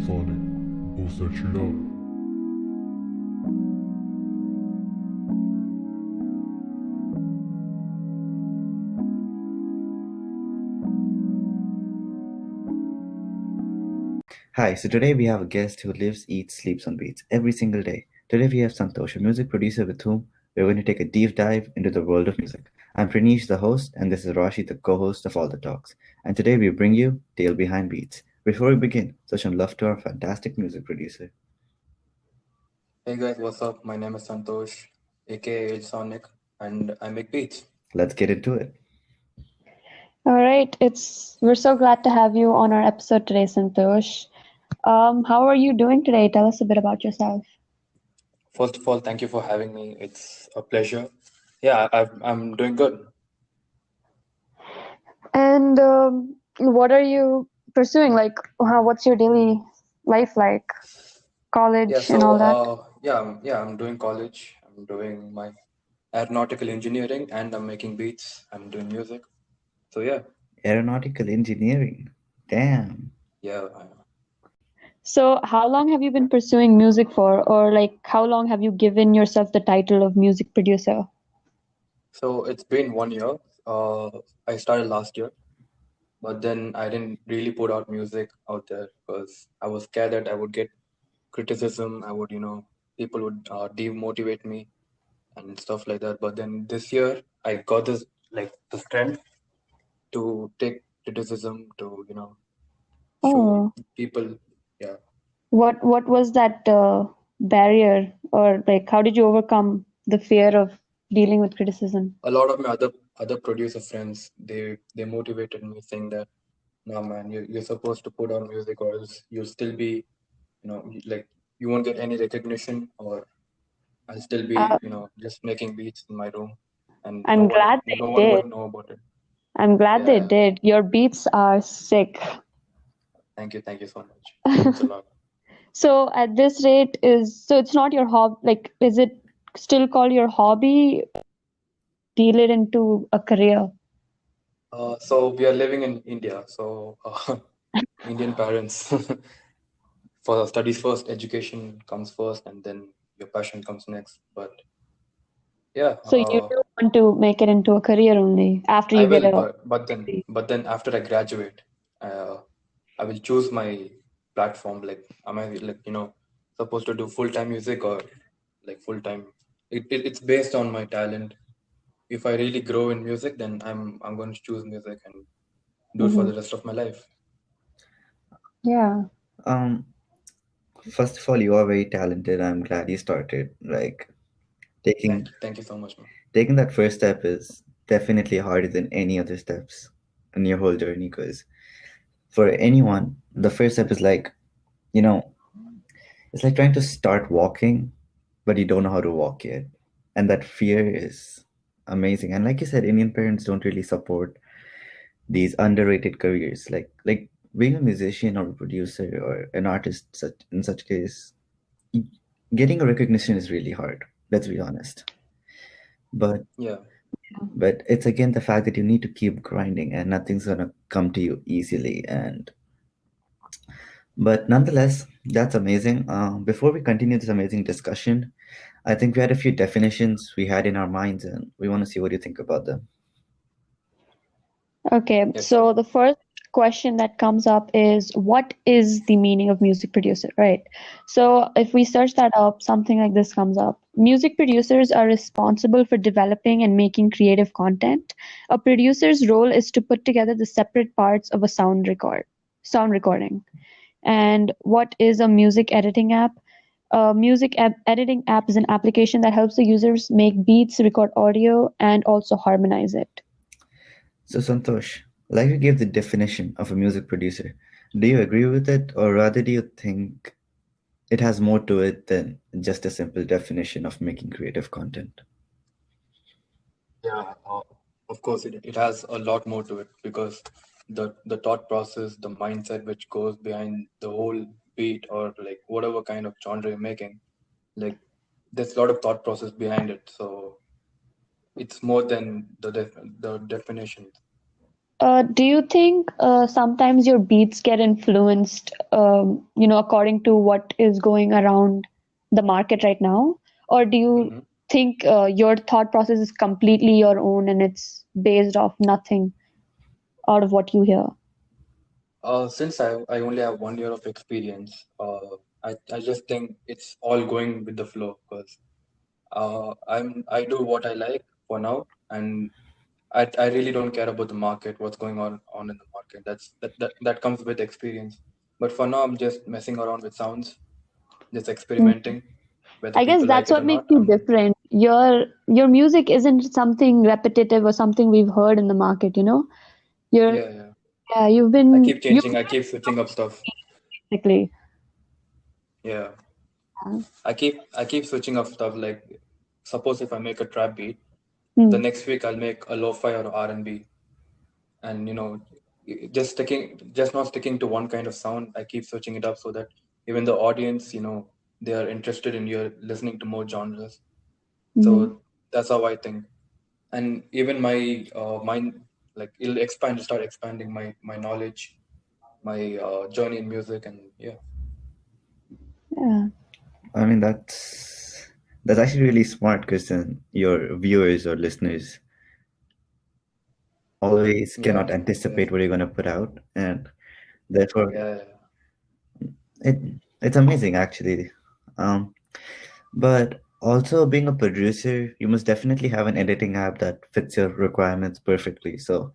Sonic. Go search it out. Hi, so today we have a guest who lives, eats, sleeps on beats every single day. Today we have Santhosh, a music producer with whom we're going to take a deep dive into the world of music. I'm Pranish, the host, and this is Rashi, the co-host of all the talks. And today we bring you Tale Behind Beats. Before we begin, such some love to our fantastic music producer. Hey guys, what's up? My name is Santhosh, aka Sonic, and I make beats. Let's get into it. All right, we're so glad to have you on our episode today, Santhosh. How are you doing today? Tell us a bit about yourself. First of all, thank you for having me. It's a pleasure. Yeah, I'm doing good. And what are you pursuing? What's your daily life like? Yeah, College and so all that? I'm doing college. I'm doing my aeronautical engineering, and I'm making beats. I'm doing music. So yeah, Aeronautical engineering. Damn. yeah. So, how long have you been pursuing music for, or how long have you given yourself the title of music producer? So it's been 1 year. I started last year, but then I didn't really put out music out there because I was scared that I would get criticism. I would, people would demotivate me and stuff like that. But then this year, I got this like the strength to take criticism, to show Oh, people. Yeah, what was that barrier, or how did you overcome the fear of dealing with criticism? a lot of my other producer friends, they motivated me, saying that, no man, you're supposed to put on music, or else you'll still be, like you won't get any recognition, or I'll still be, Uh, just making beats in my room, and I'm glad they no one did. would know about it. I'm glad they Yeah, did. Your beats are sick. thank you so much. Means a lot. So at this rate so it's not your hobby, is it still called your hobby? Deal it into a career. So we are living in India, so Indian parents, for studies first, education comes first, and then your passion comes next. But yeah, So you do want to make it into a career only after I you get will. a But then degree. after I graduate, uh, I will choose my platform. Like, am I like supposed to do full time music, or like full time? It's based on my talent. If I really grow in music, then I'm going to choose music and do it for Hmm. the rest of my life. Yeah. Um, First of all, you are very talented. I'm glad you started. Like taking Thank you so much, man. taking that first step is definitely harder than any other steps in your whole journey, because for anyone the first step is like, you know it's like trying to start walking but you don't know how to walk yet, and that fear is amazing. And like you said, Indian parents don't really support these underrated careers, like being a musician or a producer or an artist. Such case, getting a recognition is really hard, let's be honest. but Yeah. but it's again the fact that you need to keep grinding and nothing's gonna come to you easily. But nonetheless, that's amazing. Before we continue this amazing discussion, I think we had a few definitions we had in our minds, and we want to see what you think about them. Okay. Yes, sure. So the first question that comes up is, what is the meaning of music producer, right? So if we search that up, something like this comes up. Music producers are responsible for developing and making creative content. A producer's role is to put together the separate parts of a sound recording. And what is a music editing app? A editing app is an application that helps the users make beats, record audio, and also harmonize it. So, Santosh, like you gave the definition of a music producer, do you agree with it, or rather, do you think it has more to it than just a simple definition of making creative content? Yeah, of course, it has a lot more to it, because the thought process, the mindset which goes behind the whole beat, or like whatever kind of genre you're making, like there's a lot of thought process behind it. So it's more than the definition. Do you think sometimes your beats get influenced, according to what is going around the market right now? Or do you Hmm. think your thought process is completely your own and it's based off nothing out of what you hear? Since I only have 1 year of experience, I just think it's all going with the flow because I do what I like for now, and I really don't care about the market, what's going on in the market. That comes with experience. But for now, I'm just messing around with sounds, just experimenting, whether I guess people like that's it or what not. makes you different. Your music isn't something repetitive or something we've heard in the market, you know? You're Yeah, yeah. yeah, you've I been keep you changing. I keep switching up stuff. basically. Yeah, I keep switching up stuff. Like, suppose if I make a trap beat, the Hmm. next week I'll make a lo-fi or R&B, and just not sticking to one kind of sound. I keep switching it up so that even the audience, they are interested in your listening to more genres. Hmm. So that's how I think. And even my mind, like, it'll start expanding my knowledge, my journey in music. And yeah. Yeah. I mean, that's actually really smart because then your viewers or listeners always Yeah, cannot yeah, anticipate what you're going to put out, and therefore yeah, it it's amazing actually. Um, but also being a producer, you must definitely have an editing app that fits your requirements perfectly. So,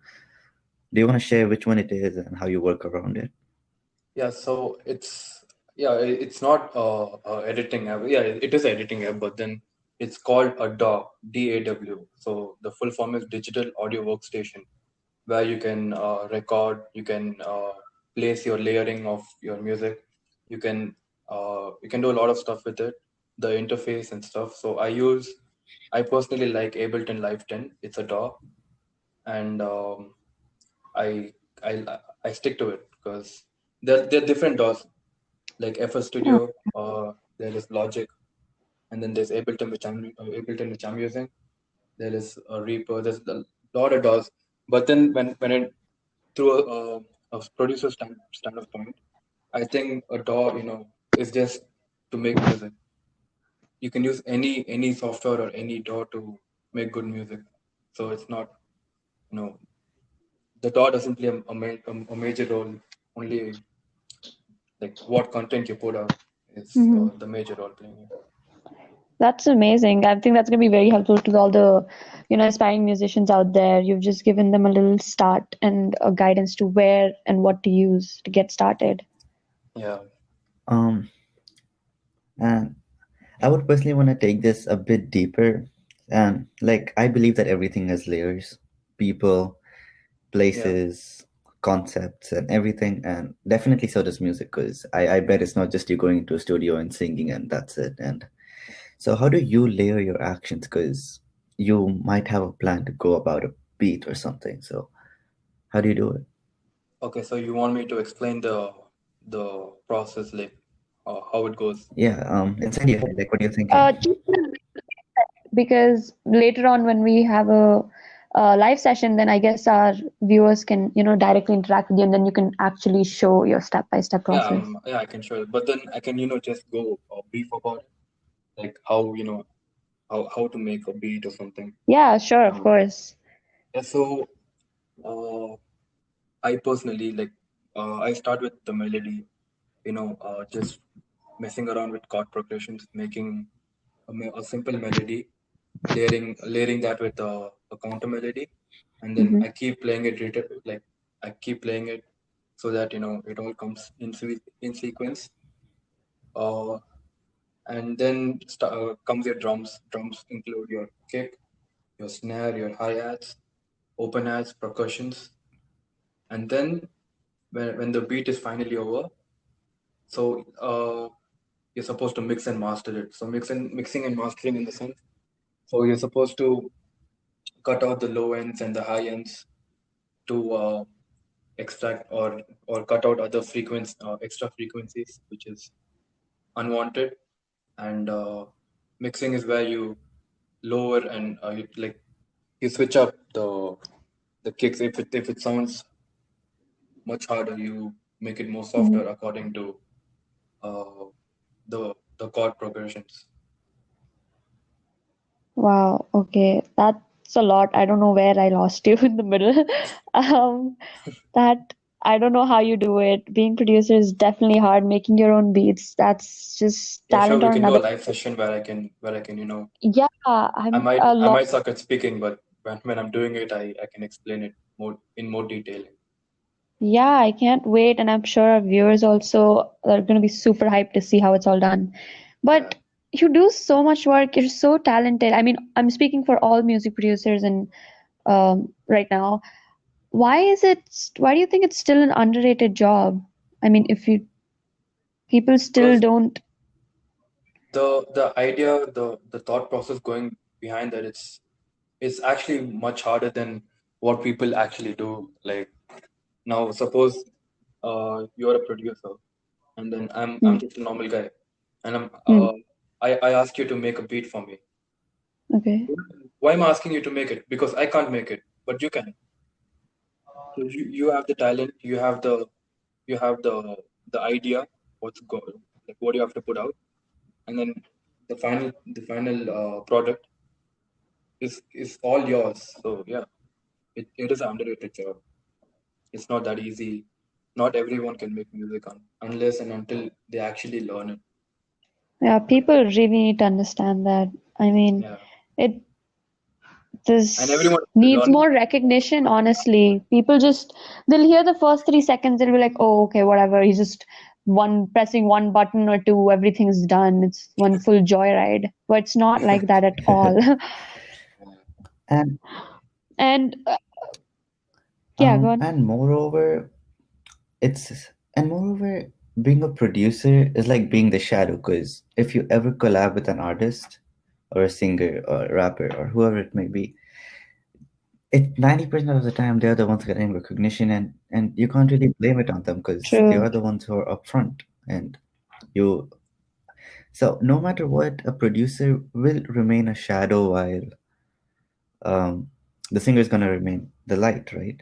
do you want to share which one it is and how you work around it? yeah. So it's not editing app. Yeah, it is editing app, but then it's called a DAW, DAW. So the full form is Digital Audio Workstation, where you can record, you can place your layering of your music, you can do a lot of stuff with it, the interface and stuff. So I personally like Ableton Live 10. It's a DAW, and I I stick to it because there are different DAWs like FL Yeah. Studio, there is Logic, and then there's Ableton which I'm using. There is a Reaper. There's a lot of DAWs, but then when it through a producer standard point, I think a DAW, is just to make music. You can use any software or any DAW to make good music. So it's not, you know, the DAW doesn't play a major role. Only like what content you put out is Hmm. the major role playing. That's amazing. I think that's going to be very helpful to all the, aspiring musicians out there. You've just given them a little start and a guidance to where and what to use to get started. Yeah, Um, and I would personally want to take this a bit deeper. And like, I believe that everything has layers, people, yeah, places, concepts, and everything. And definitely so does music, because I bet it's not just you going into a studio and singing and that's it. And so, how do you layer your actions? Because you might have a plan to go about a beat or something. So, how do you do it? okay. So you want me to explain the process, like how it goes? Yeah, inside your head, like, what are you thinking? Just because later on when we have a live session, then I guess our viewers can, directly interact with you, and then you can actually show your step-by-step Yeah, process. I can show it, but then I can just go brief about it, like how how to make a beat or something. Yeah, sure, of Uh, course. yeah, so uh, I personally like I start with the melody, just messing around with chord progressions, making a simple melody, layering that with a counter melody, and then Hmm. I keep playing it like I keep playing it so that it all comes in sequence. Uh, and then comes your drums. Drums include your kick, your snare, your hi-hats, open hats, percussions, and then when the beat is finally over, so you're supposed to mix and master it. So mixing and mastering in the sense. So you're supposed to cut out the low ends and the high ends to extract or cut out other extra frequencies, which is unwanted. And mixing is where you lower and you switch up the kicks. If it sounds much harder, you make it more Mhm. softer according to uh, the chord progressions. Wow, okay. That's a lot. I don't know where I lost you in the middle. Um, that I don't know how you do it. Being producer is definitely hard. Making your own beats, that's just Yeah, sure. talent We on can do another. a live session where I can Yeah, I I'm might a I lot. might suck at speaking, but when I'm doing it, I can explain it more detail. Yeah, I can't wait, and I'm sure our viewers also are going to be super hyped to see how it's all done. Yeah. But you do so much work. You're so talented. I mean, I'm speaking for all music producers and right now. Why do you think it's still an underrated job? I mean, if you people still Because don't. the idea, the thought process going behind that, it's actually much harder than what people actually do. Like now, suppose you're a producer, and then I'm Hmm, just a normal guy, and hmm, I ask you to make a beat for me. okay. Why am I asking you to make it? Because I can't make it, but you can. So you have the talent, you have the idea, what's go like what you have to put out, and then the final product is all yours. So yeah, it is an underrated job. It's not that easy. Not everyone can make music unless and until they actually learn it. Yeah, people really need to understand that. I mean, Yeah, it and this everyone has to needs learn. more recognition, honestly. People just they'll hear the first 3 seconds, they'll be like, oh, okay, whatever. He's just one pressing one button or two, everything's done. It's one full joyride. But it's not like that at all. And And yeah, go on. and moreover, it's and moreover, being a producer is like being the shadow. Because if you ever collab with an artist or a singer or a rapper or whoever it may be, it 90% of the time they're the ones getting recognition, and you can't really blame it on them because they True. are the ones who are upfront. And you so no matter what, a producer will remain a shadow while um, the singer is gonna remain the light, right?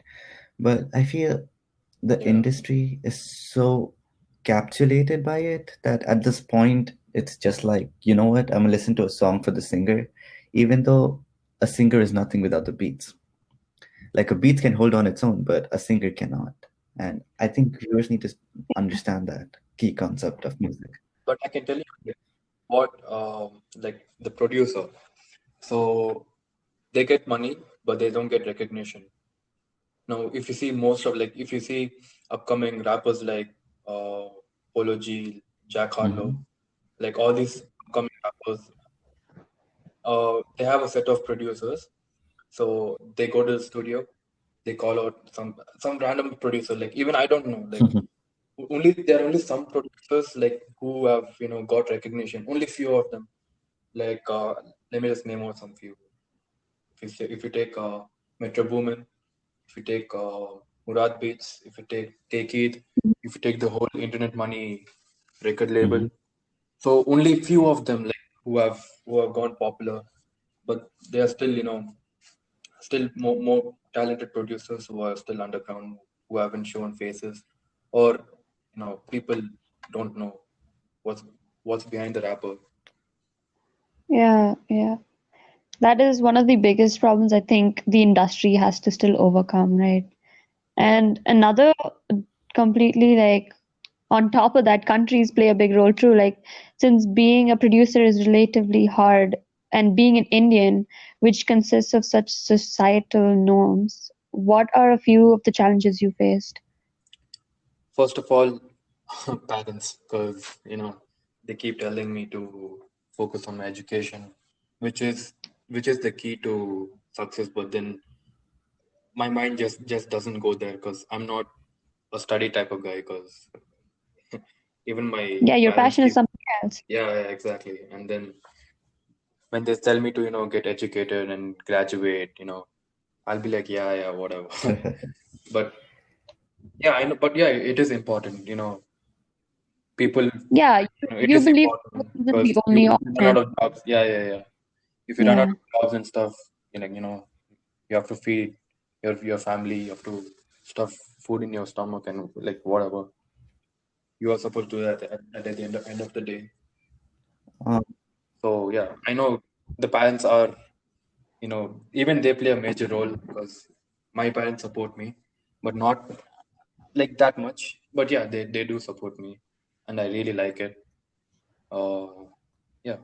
But I feel the Yeah, industry is so capsulated by it that at this point it's just like, you know what, I'm gonna listen to a song for the singer, even though a singer is nothing without the beats. Like a beat can hold on its own, but a singer cannot. And I think viewers need to understand that key concept of music. but I can tell you like, what like the producer. So they get money, but they don't get recognition. Now, if you see most of like if you see upcoming rappers like uh, Polo G, Jack Harlow, Hmm. like all these upcoming rappers, they have a set of producers. So they go to the studio, they call out some random producer. Like even I don't know. Like only there are only some producers like who have got recognition. Only few of them. Like let me just name out some few. If you take Metro Boomin, if you take Murad Beats, if you take it, if you take the whole Internet Money record label, Hmm. so only few of them like who have gone popular, but they are still still more talented producers who are still underground, who haven't shown faces, or people don't know what's what's behind the rapper. Yeah, yeah. That is one of the biggest problems I think the industry has to still overcome, right? Yeah. And another completely like on top of that, countries play a big role too. Like since being a producer is relatively hard and being an Indian, which consists of such societal norms, what are a few of the challenges you faced? First of all, parents, because they keep telling me to focus on my education, which is which is the key to success. But then my mind just doesn't go there because I'm not a study type of guy. Because even my Yeah, your parents passion is keep, something else. yeah, exactly. And then when they tell me to get educated and graduate, I'll be like, yeah, whatever. But yeah, I know. But yeah, it is important. People, Yeah, it you is believe important isn't because the you only run out option. of jobs. Yeah. If you run out Yeah. of jobs and stuff, you have to feed. your family, you have to stuff food in your stomach and like whatever. You are supposed to do that at the end of the day. Um, So yeah, I know the parents are, even they play a major role because my parents support me, but not like that much. But yeah, they do support me, and I really like it. Yeah,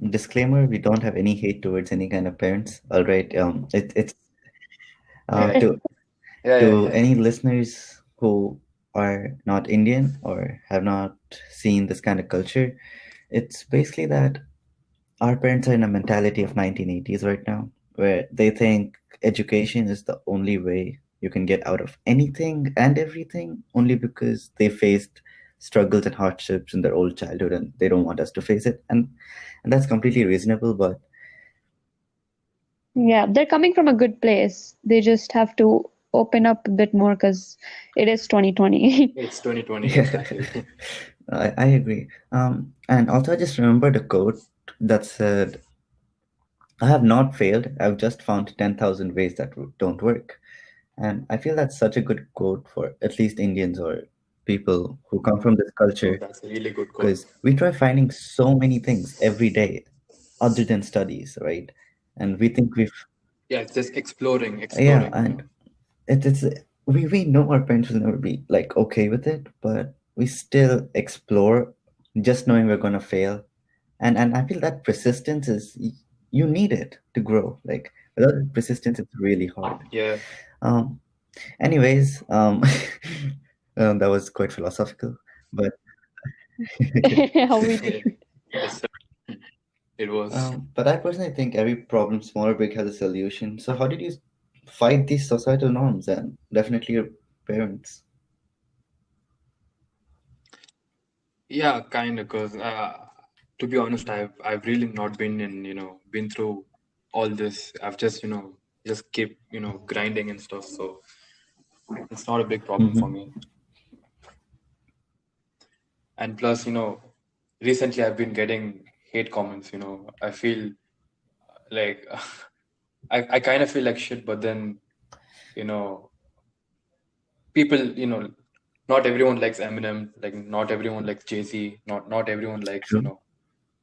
Disclaimer: we don't have any hate towards any kind of parents. All right. It's yeah, yeah, to yeah, yeah, to yeah. any listeners who are not Indian or have not seen this kind of culture. It's basically that our parents are in a mentality of 1980s right now, where they think education is the only way you can get out of anything and everything, only because they faced struggles and hardships in their old childhood and they don't want us to face it. And that's completely reasonable, but Yeah, they're coming from a good place. They just have to open up a bit more because it is 2020. It's 2020 yeah, exactly. I agree. And also, I just remembered a quote that said, I have not failed, I've just found 10,000 ways that don't work. And I feel that's such a good quote for at least Indians or people who come from this Oh, culture, that's a really good quote. because we try finding so many things every day other than studies, right? And we think we've, Yeah, it's just exploring, yeah, exploring. and it's we know our parents will never be like okay with it, but we still explore, just knowing we're gonna fail. And I feel that persistence is you need it to grow. Like without persistence, it's really hard. Yeah, Um, Anyways, that was quite philosophical, but How we do. yes, sir. It was. but I personally think every problem, small or big, has a solution. So how did you fight these societal norms and definitely your parents? Yeah, kind of, because to be honest, I've really not been through all this. I've just just keep grinding and stuff. So it's not a big problem for Hmm. me. And plus, recently I've been getting hate comments. I feel like I kind of feel like shit, but then you know people not everyone likes Eminem, like not everyone likes Jay-Z, not everyone likes True.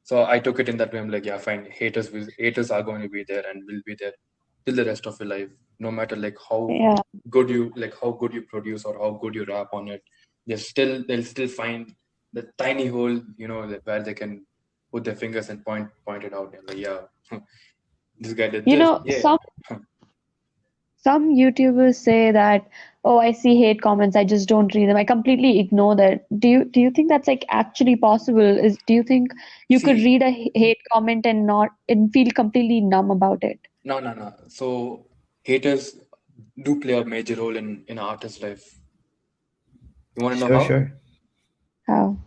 So I took it in that way. I'm like, yeah, fine. Haters are going to be there and will be there till the rest of your life, no matter like Yeah. how good you produce or how good you rap on it. They'll still find the tiny hole, where they can put their fingers and point it out. And like, yeah, this guy did You this. know, Yeah, some YouTubers say that, oh, I see hate comments, I just don't read them. I completely ignore that. Do you think that's like actually possible? Do you think you could see, read a hate comment and not and feel completely numb about it? no. So haters do play a major role in an artist's life. You want to know Sure, how? sure. How?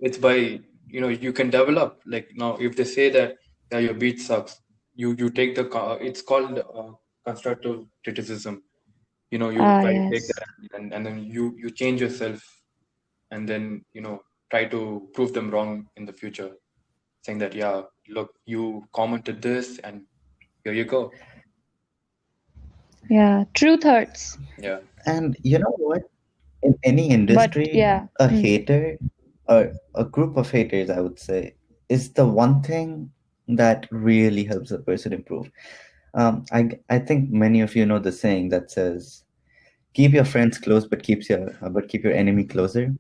It's by you can develop, like, now if they say that, yeah, your beat sucks, you take it's called constructive criticism. You Ah, try to take yes. that, and then you change yourself, and then try to prove them wrong in the future, saying that, yeah, look, you commented this and here you go. Yeah. Truth hurts. Yeah, And you know what? In any But industry, yeah. a hater or a group of haters, I would say, is the one thing that really helps a person improve. I think many of you know the saying that says, "Keep your friends close, but keep your enemy closer."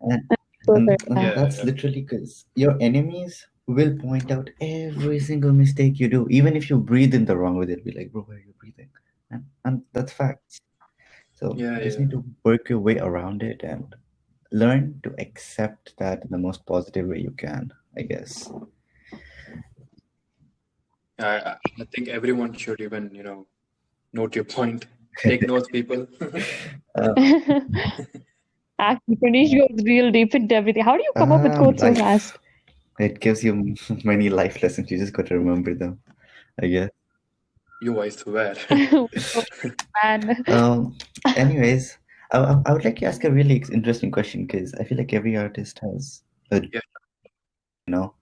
And So fair, and yeah. yeah, that's yeah, literally because your enemies will point out every single mistake you do, even if you breathe in the wrong way. They'll be like, "Bro, why are you breathing?" And that's facts. So yeah, you just yeah. need to work your way around it and learn to accept that in the most positive way you can, I guess. I think everyone should even note your point. Take notes, people. Uh, Actually, Pranesh goes real deep into everything. How do you come up with quotes so Life, fast? it gives you many life lessons. You just got to remember them, I guess. You, I swear. Man. Um, Anyways, I would like to ask a really interesting question because I feel like every artist has a, Yeah. you know.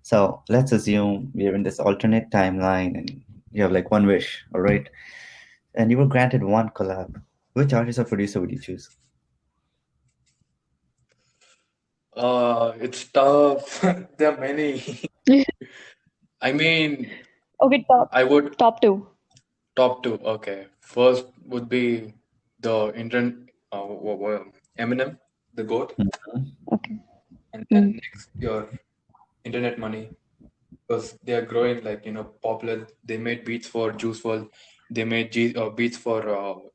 So let's assume we're in this alternate timeline and You have like one wish, all right, and you were granted one collab. Which artist or producer would you choose? It's tough. There are many. I mean, Okay, top I would top two. top two. Okay, first would be the Indian Eminem, the GOAT, Mhm. Okay. and then Mm. next your Internet Money, because they are growing like popular. They made beats for Juice WRLD, they made beats for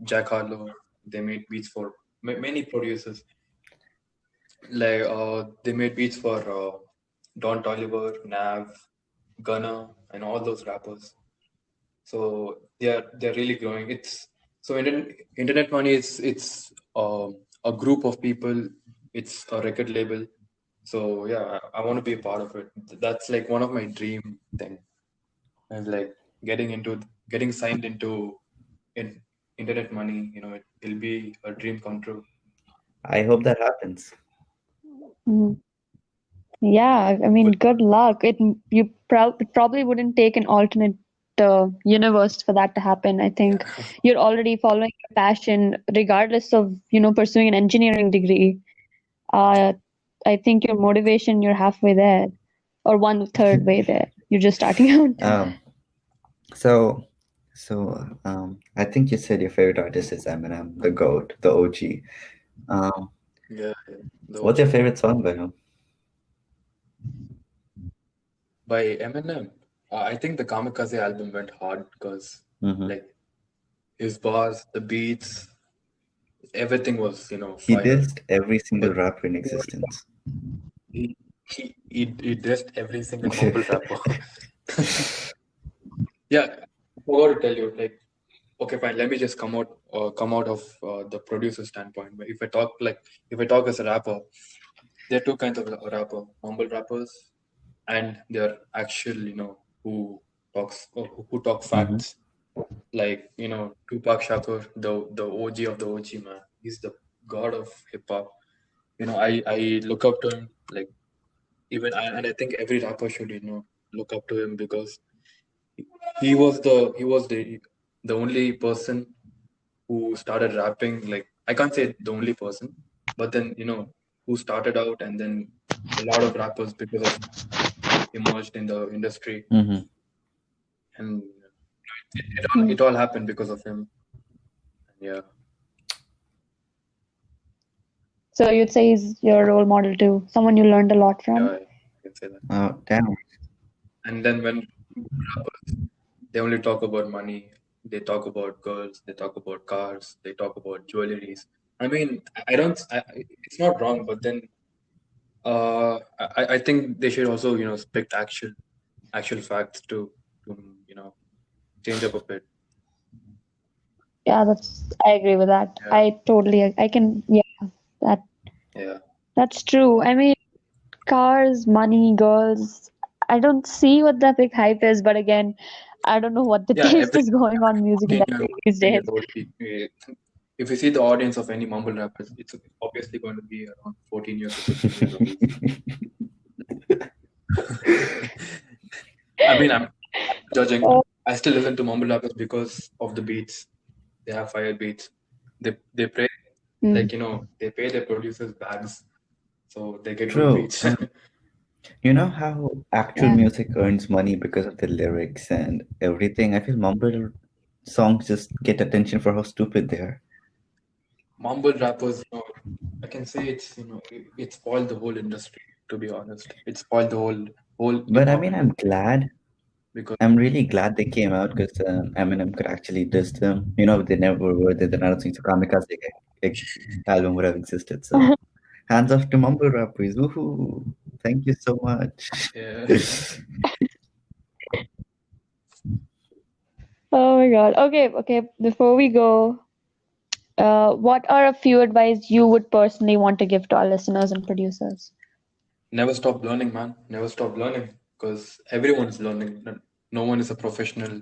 Jack Harlow, they made beats for many producers. Like they made beats for Don Toliver, Nav, Gunna, and all those rappers. So they're really growing. It's so Internet Money is it's a group of people. It's a record label. So yeah, I want to be a part of it. That's like one of my dream thing. And like getting signed into in Internet Money. It'll be a dream come true. I hope that happens. Mm. Yeah, I mean, But good luck. It probably wouldn't take an alternate universe for that to happen. I think yeah, you're already following your passion, regardless of, pursuing an engineering degree. Uh, I think your motivation, you're halfway there, or one third way there. You're just starting out. Um, so, I think you said your favorite artist is Eminem, the GOAT, the OG. Um, yeah, the what's your OG favorite song by him? by Eminem. I think the Kamikaze album went hard because Hmm. like his bars, the beats, everything was He fire. dissed every single But rapper in existence. he dissed every single mumble rapper. Yeah, I forgot to tell you. Like, okay, fine. Let me just come out of the producer standpoint. But if I talk as a rapper, there are two kinds of rapper: mumble rappers, and they're actual, who who talk Hmm. facts. Like Tupac Shakur, the OG of the OG, man. He's the god of hip hop. I look up to him. Like and I think every rapper should look up to him because he was the only person who started rapping. Like, I can't say the only person, but then who started out, and then a lot of rappers because of emerged in the industry, Hmm. and Mm. it all happened because of him. Yeah, So you'd say he's your role model too, someone you learned a lot yeah, from. I can say that. Oh, damn. And then when rappers, they only talk about money, they talk about girls, they talk about cars, they talk about jewelries. I mean, I don't. It's not wrong, but then I think they should also spit actual facts to change up a bit. Yeah, I agree with that. Yeah, Yeah, that yeah, that's true. I mean, cars, money, girls. I don't see what the big hype is, but again, I don't know what the yeah. taste Every is going on in music 14 year industry old, these 15 year days. old, if you see the audience of any mumble rappers, it's obviously going to be around 14 years or 15 years old. I mean, I'm judging. Oh, I still listen to mumble rappers because of the beats. They have fire beats. They pay mm, like they pay their producers bags, so they get good True. beats. And you know how actual yeah. music earns money because of the lyrics and everything? I feel mumble songs just get attention for how stupid they are. Mumble rappers, I can say it's it spoiled the whole industry. To be honest, it spoiled the whole hip But I hop mean, industry because I'm really glad they came out because Eminem could actually diss them. You know, they never were. They're not think so Kamikaze album would have existed. So, hands off to mumble rappers. Woohoo! Thank you so much. yeah. Oh my God. Okay, okay. Before we go, what are a few advice you would personally want to give to our listeners and producers? Never stop learning, man. Never stop learning because everyone is learning. No one is a professional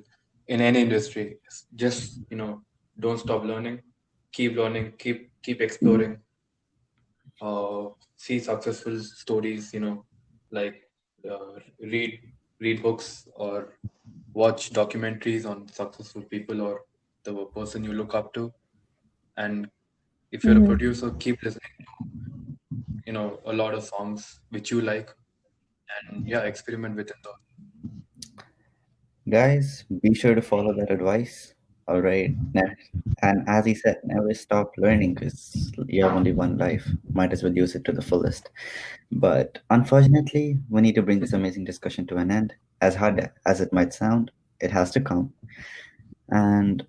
in any industry. Just don't stop learning. Keep learning. Keep Mm, exploring. See successful stories. Like read books or watch documentaries on successful people or the person you look up to. And if you're a Mhm. producer, keep listening to a lot of songs which you like, and yeah, experiment within those. Guys, be sure to follow that advice. All right. And as he said, never stop learning because you have only one life. Might as well use it to the fullest. But unfortunately, we need to bring this amazing discussion to an end. As hard as it might sound, it has to come. And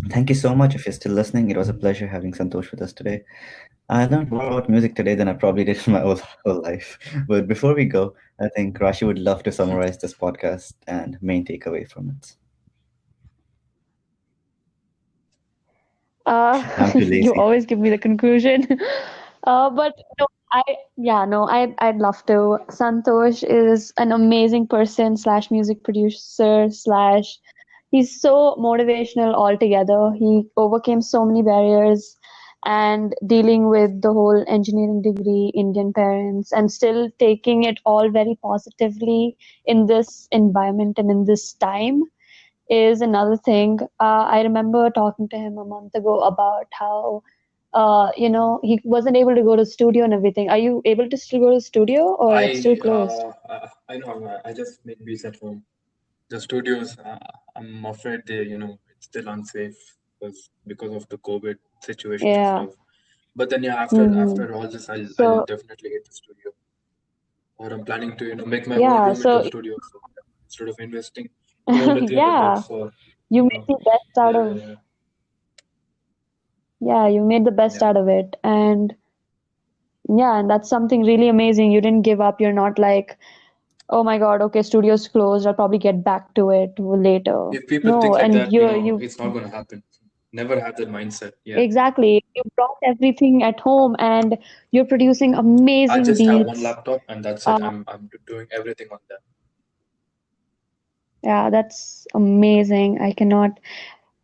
thank you so much if you're still listening. It was a pleasure having Santhosh with us today. I learned more about music today than I probably did in my whole life. But before we go, I think Rashi would love to summarize this podcast and main takeaway from it. I'm too You lazy. always give me the conclusion. But no, I'd love to. Santosh is an amazing person slash music producer slash he's so motivational altogether. He overcame so many barriers and dealing with the whole engineering degree, Indian parents, and still taking it all very positively in this environment and in this time is another thing. I remember talking to him a month ago about how, he wasn't able to go to studio and everything. Are you able to still go to studio or it's still closed? I know I just make beats at home. The studios, I'm afraid it's still unsafe because of the COVID situation and Yeah. stuff. But then yeah, after Hmm. after all this, I'll So, definitely hit the studio. Or I'm planning to make my whole yeah, room into so a studio. So instead of investing 200, 300 yeah, bucks or you you made know, the best out yeah, of, yeah, yeah. yeah, you made the best Yeah. out of it. And yeah, and that's something really amazing. You didn't give up. You're not like, oh my God, okay, studio's closed. I'll probably get back to it later. If people No, think like and that, you it's not gonna happen. Never have that mindset. Yeah. exactly. You brought everything at home and you're producing I amazing just have one beats. laptop and that's it. Uh, I'm doing everything on that. yeah, that's amazing. I cannot,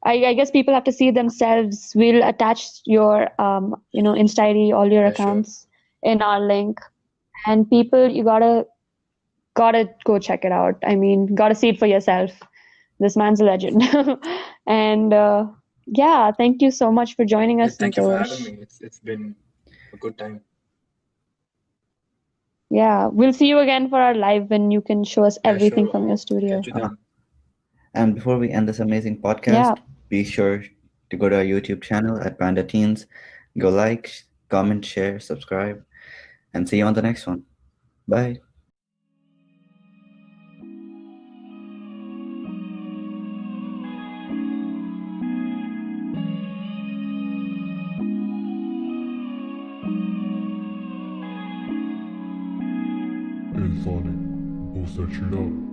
I guess people have to see themselves. We'll attach your, Insta ID, all your Yeah, sure. accounts in our link. And people, you gotta go check it out. I mean, gotta see it for yourself. This man's a legend. And yeah, thank you so much for joining Yeah, us, thank you for having Santosh. me. It's been a good time. Yeah, we'll see you again for our live when you can show us Yeah, everything sure. from your Catch studio. you Uh, then. and before we end this amazing Yeah, podcast, be sure to go to our YouTube channel at Pandeteens. Go like, comment, share, subscribe, and see you on the next one. Bye. Insonic. We'll set you up.